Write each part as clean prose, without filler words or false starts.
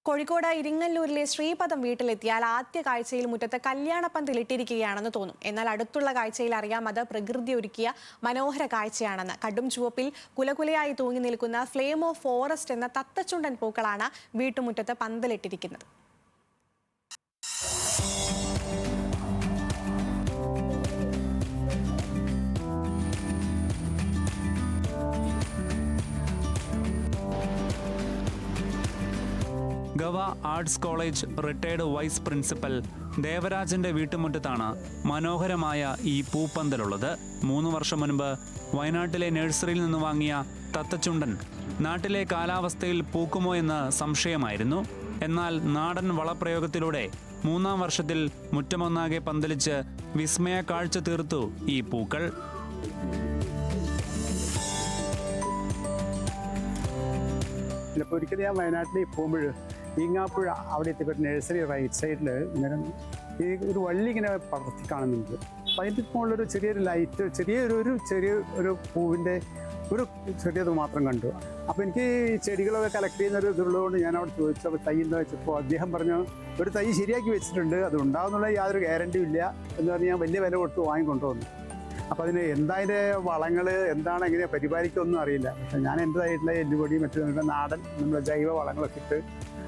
കോഴിക്കോട് ഇരിങ്ങല്ലൂരിലെ ശ്രീപദം വീട്ടിലെത്തിയാൽ ആദ്യ കാഴ്ചയിൽ മുറ്റത്ത് കല്യാണപ്പന്തലിട്ടിരിക്കുകയാണെന്ന് തോന്നും. എന്നാൽ അടുത്തുള്ള കാഴ്ചയിൽ അറിയാം അത് പ്രകൃതി ഒരുക്കിയ മനോഹര കാഴ്ചയാണെന്ന്. കടും ചുവപ്പിൽ കുലകുലയായി തൂങ്ങി നിൽക്കുന്ന ഫ്ലെയിം ഓഫ് ഫോറസ്റ്റ് എന്ന തത്തച്ചുണ്ടൻ പൂക്കളാണ് വീട്ടുമുറ്റത്ത് പന്തലിട്ടിരിക്കുന്നത്. ഗവ arts college retired vice principal ദേവരാജന്റെ വീട്ടുമുറ്റത്താണ് മനോഹരമായ ഈ പൂപ്പന്തലുള്ളത്. 3 വർഷം മുൻപ് വയനാട്ടിലെ നഴ്സറിയിൽ നിന്ന് വാങ്ങിയ തത്തച്ചുണ്ടൻ നാട്ടിലെ കാലാവസ്ഥയിൽ പൂക്കുമോ എന്ന് സംശയമായിരുന്നു. എന്നാൽ നാടൻ വളപ്രയോഗത്തിലൂടെ 3-ാം വർഷത്തിൽ മുറ്റമൊന്നാകെ പന്തലിച്ച് വിസ്മയ കാഴ്ച തീർത്തു ഈ പൂക്കൾ. ചിലപ്പോൾ ഒരിക്കലും ഞാൻ വയനാട്ടിൽ പോകുമ്പോൾ ഈങ്ങാപ്പുഴ അവിടെ എത്തിപ്പെട്ട നഴ്സറി റൈറ്റ് സൈഡിൽ ഇങ്ങനെ ഈ ഒരു വള്ളി ഇങ്ങനെ പടർത്തി കാണുന്നുണ്ട്. അപ്പം അതിൻ്റെ മുകളിലൊരു ചെറിയൊരു ലൈറ്റ് ചെറിയൊരു പൂവിൻ്റെ ഒരു ചെറിയത് മാത്രം കണ്ടു. അപ്പോൾ എനിക്ക് ഈ ചെടികളൊക്കെ കളക്ട് ചെയ്യുന്നൊരു ഇതുള്ളതുകൊണ്ട് ഞാൻ അവിടെ ചോദിച്ചു. അപ്പോൾ തൈ എന്താ വെച്ചപ്പോൾ അദ്ദേഹം പറഞ്ഞു ഒരു തൈ ശരിയാക്കി വെച്ചിട്ടുണ്ട്, അത് ഉണ്ടാകുന്നുള്ള യാതൊരു ഗ്യാരണ്ടിയും ഇല്ല എന്ന് പറഞ്ഞ് ഞാൻ വലിയ വില കൊടുത്ത് വാങ്ങിക്കൊണ്ടുവന്നു. അപ്പോൾ അതിന് എന്താതിൻ്റെ വളങ്ങൾ എന്താണ് എങ്ങനെ പരിപാലിക്കുമെന്നും അറിയില്ല. പക്ഷേ ഞാൻ എൻ്റെതായിട്ടുള്ള എല്ലുപൊടി മറ്റു നാടൻ നമ്മുടെ ജൈവ വളങ്ങളൊക്കെ ഇട്ട്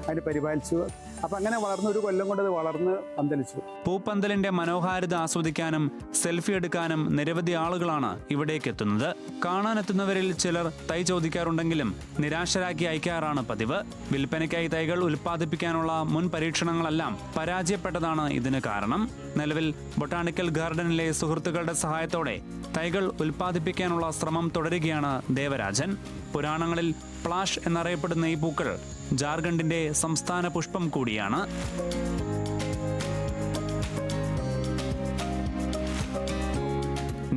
അതിന് പരിപാലിച്ചു. അപ്പം അങ്ങനെ വളർന്ന് 1 കൊല്ലം കൊണ്ട് അത് വളർന്ന് പന്തലിച്ചു. പൂപ്പന്തലിന്റെ മനോഹാരിത ആസ്വദിക്കാനും സെൽഫി എടുക്കാനും നിരവധി ആളുകളാണ് ഇവിടേക്ക് എത്തുന്നത്. കാണാനെത്തുന്നവരിൽ ചിലർ തൈ ചോദിക്കാറുണ്ടെങ്കിലും നിരാശരാക്കി അയക്കാറാണ് പതിവ്. വിൽപ്പനയ്ക്കായി തൈകൾ ഉൽപ്പാദിപ്പിക്കാനുള്ള മുൻ പരീക്ഷണങ്ങളെല്ലാം പരാജയപ്പെട്ടതാണ് ഇതിന് കാരണം. നിലവിൽ ബൊട്ടാണിക്കൽ ഗാർഡനിലെ സുഹൃത്തുക്കളുടെ സഹായത്തോടെ തൈകൾ ഉൽപ്പാദിപ്പിക്കാനുള്ള ശ്രമം തുടരുകയാണ് ദേവരാജൻ. പുരാണങ്ങളിൽ പ്ലാഷ് എന്നറിയപ്പെടുന്ന ഈ പൂക്കൾ ജാർഖണ്ഡിന്റെ സംസ്ഥാന പുഷ്പം കൂടിയാണ്.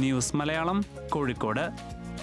ന്യൂസ് മലയാളം, കോഴിക്കോട്.